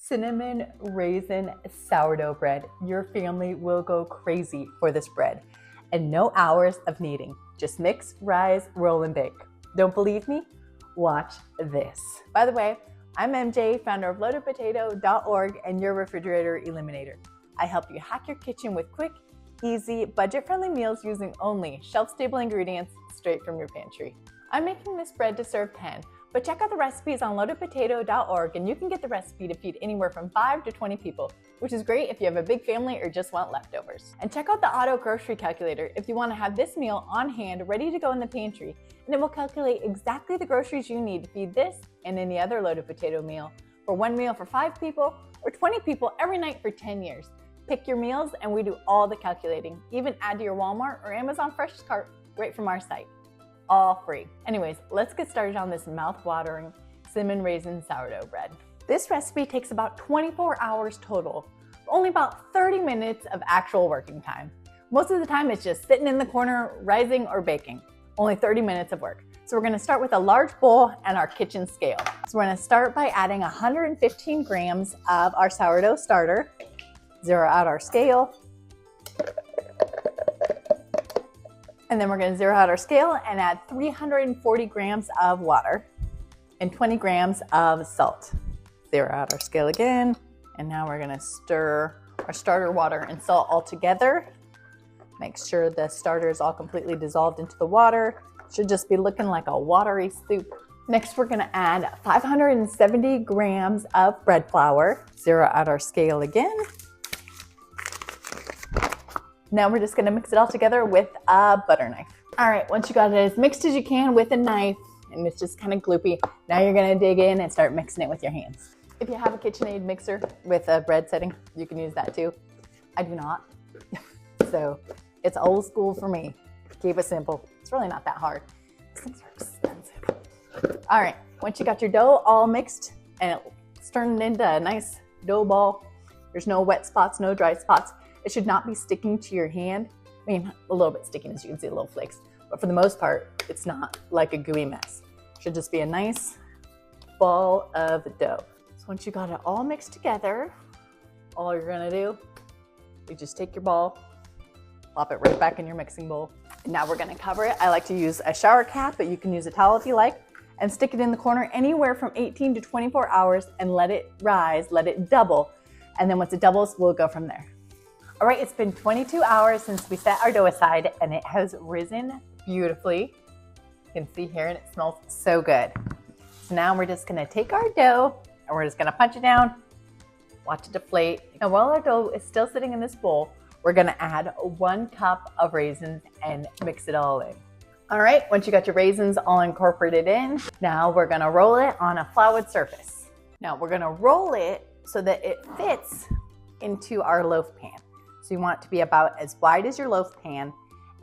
cinnamon raisin sourdough bread. Your family will go crazy for this bread. And no hours of kneading. Just mix, rise, roll, and bake. Don't believe me? Watch this. By the way, I'm MJ, founder of loadedpotato.org and your refrigerator eliminator. I help you hack your kitchen with quick, easy, budget-friendly meals using only shelf-stable ingredients straight from your pantry. I'm making this bread to serve 10, but check out the recipes on loadedpotato.org and you can get the recipe to feed anywhere from 5 to 20 people, which is great if you have a big family or just want leftovers. And check out the auto grocery calculator if you want to have this meal on hand ready to go in the pantry, and it will calculate exactly the groceries you need to feed this and any other loaded potato meal for one meal for 5 people or 20 people every night for 10 years. Pick your meals and we do all the calculating, even add to your Walmart or Amazon Fresh cart right from our site. All free. Anyways, let's get started on this mouth-watering cinnamon raisin sourdough bread. This recipe takes about 24 hours total, only about 30 minutes of actual working time. Most of the time it's just sitting in the corner, rising or baking. Only 30 minutes of work. So we're gonna start with a large bowl and our kitchen scale. So we're gonna start by adding 115 grams of our sourdough starter, zero out our scale, and then we're gonna zero out our scale and add 340 grams of water and 20 grams of salt. Zero out our scale again, and now we're gonna stir our starter water and salt all together. Make sure the starter is all completely dissolved into the water. Should just be looking like a watery soup. Next, we're gonna add 570 grams of bread flour. Zero out our scale again. Now we're just gonna mix it all together with a butter knife. All right, once you got it as mixed as you can with a knife, and it's just kind of gloopy, now you're gonna dig in and start mixing it with your hands. If you have a KitchenAid mixer with a bread setting, you can use that too. I do not. So it's old school for me. Keep it simple. It's really not that hard. Things are expensive. All right, once you got your dough all mixed and it's turned into a nice dough ball, there's no wet spots, no dry spots. It should not be sticking to your hand. I mean, a little bit sticking, as you can see, little flakes. But for the most part, it's not like a gooey mess. It should just be a nice ball of dough. So once you got it all mixed together, all you're gonna do is just take your ball, plop it right back in your mixing bowl. And now we're gonna cover it. I like to use a shower cap, but you can use a towel if you like, and stick it in the corner anywhere from 18 to 24 hours and let it rise, let it double. And then once it doubles, we'll go from there. All right, it's been 22 hours since we set our dough aside and it has risen beautifully. You can see here and it smells so good. So now we're just gonna take our dough and we're just gonna punch it down, watch it deflate. And while our dough is still sitting in this bowl, we're gonna add 1 cup of raisins and mix it all in. All right, once you got your raisins all incorporated in, now we're gonna roll it on a floured surface. Now we're gonna roll it so that it fits into our loaf pan. So you want it to be about as wide as your loaf pan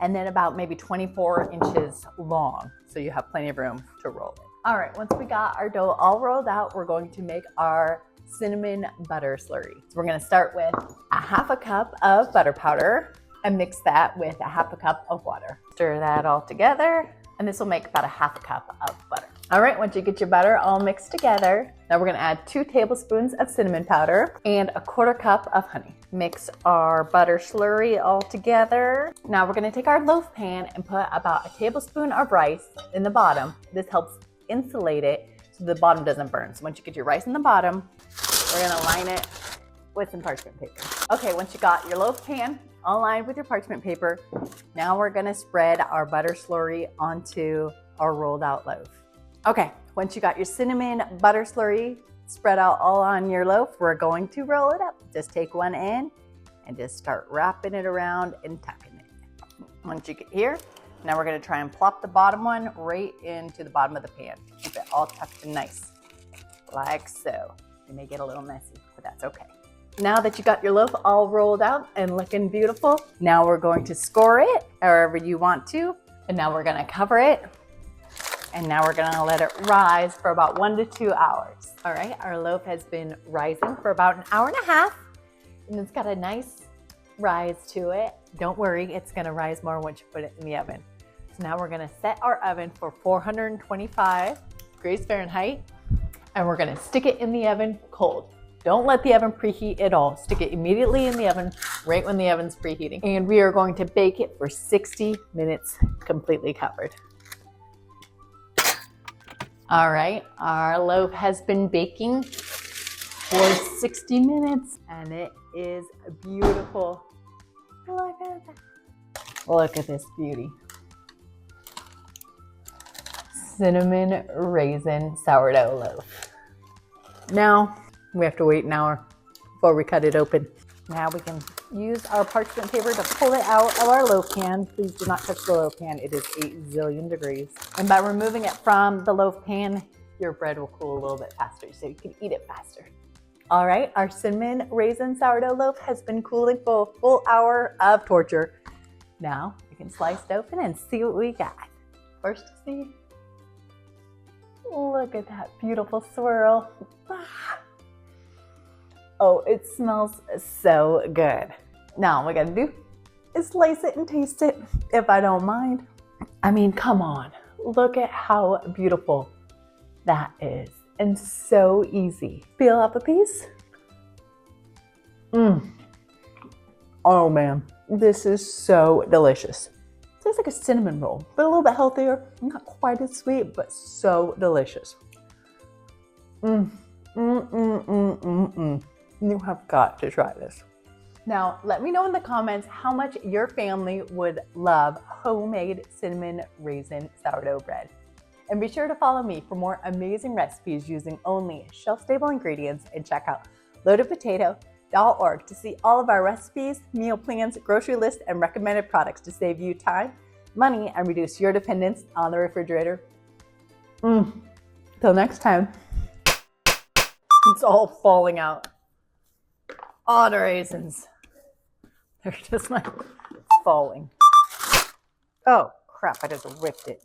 and then about maybe 24 inches long. So you have plenty of room to roll it. All right, once we got our dough all rolled out, we're going to make our cinnamon butter slurry. So we're gonna start with a half a cup of butter powder and mix that with a half a cup of water. Stir that all together, and this will make about a half a cup of butter. All right, once you get your butter all mixed together, now we're gonna add 2 tablespoons of cinnamon powder and a 1/4 cup of honey. Mix our butter slurry all together. Now we're gonna take our loaf pan and put about a tablespoon of rice in the bottom. This helps insulate it so the bottom doesn't burn. So once you get your rice in the bottom, we're gonna line it with some parchment paper. Okay, once you got your loaf pan all lined with your parchment paper, now we're gonna spread our butter slurry onto our rolled out loaf. Okay, once you got your cinnamon butter slurry spread out all on your loaf, we're going to roll it up. Just take one end and just start wrapping it around and tucking it. Once you get here, now we're gonna try and plop the bottom one right into the bottom of the pan. Keep it all tucked in nice, like so. It may get a little messy, but that's okay. Now that you got your loaf all rolled out and looking beautiful, now we're going to score it however you want to. And now we're gonna cover it. And now we're gonna let it rise for about 1 to 2 hours. All right, our loaf has been rising for about an hour and a half, and it's got a nice rise to it. Don't worry, it's gonna rise more once you put it in the oven. So now we're gonna set our oven for 425 degrees Fahrenheit, and we're gonna stick it in the oven cold. Don't let the oven preheat at all. Stick it immediately in the oven, right when the oven's preheating. And we are going to bake it for 60 minutes, completely covered. All right, our loaf has been baking for 60 minutes and it is beautiful. Look at that. Look at this beauty. Cinnamon raisin sourdough loaf. Now, we have to wait an hour before we cut it open. Now we can use our parchment paper to pull it out of our loaf pan. Please do not touch the loaf pan. It is 8 zillion degrees. And by removing it from the loaf pan, your bread will cool a little bit faster so you can eat it faster. All right, our cinnamon raisin sourdough loaf has been cooling for a full hour of torture. Now we can slice it open and see what we got. First to see, look at that beautiful swirl. Oh, it smells so good. Now all we gotta do is slice it and taste it, if I don't mind. I mean, come on, look at how beautiful that is. And so easy. Peel up a piece. Oh man, this is so delicious. It tastes like a cinnamon roll, but a little bit healthier. Not quite as sweet, but so delicious. You have got to try this. Now, let me know in the comments how much your family would love homemade cinnamon raisin sourdough bread. And be sure to follow me for more amazing recipes using only shelf-stable ingredients, and check out loadedpotato.org to see all of our recipes, meal plans, grocery list, and recommended products to save you time, money, and reduce your dependence on the refrigerator. Till next time. It's all falling out. All the raisins. They're just like falling. Oh crap, I just ripped it.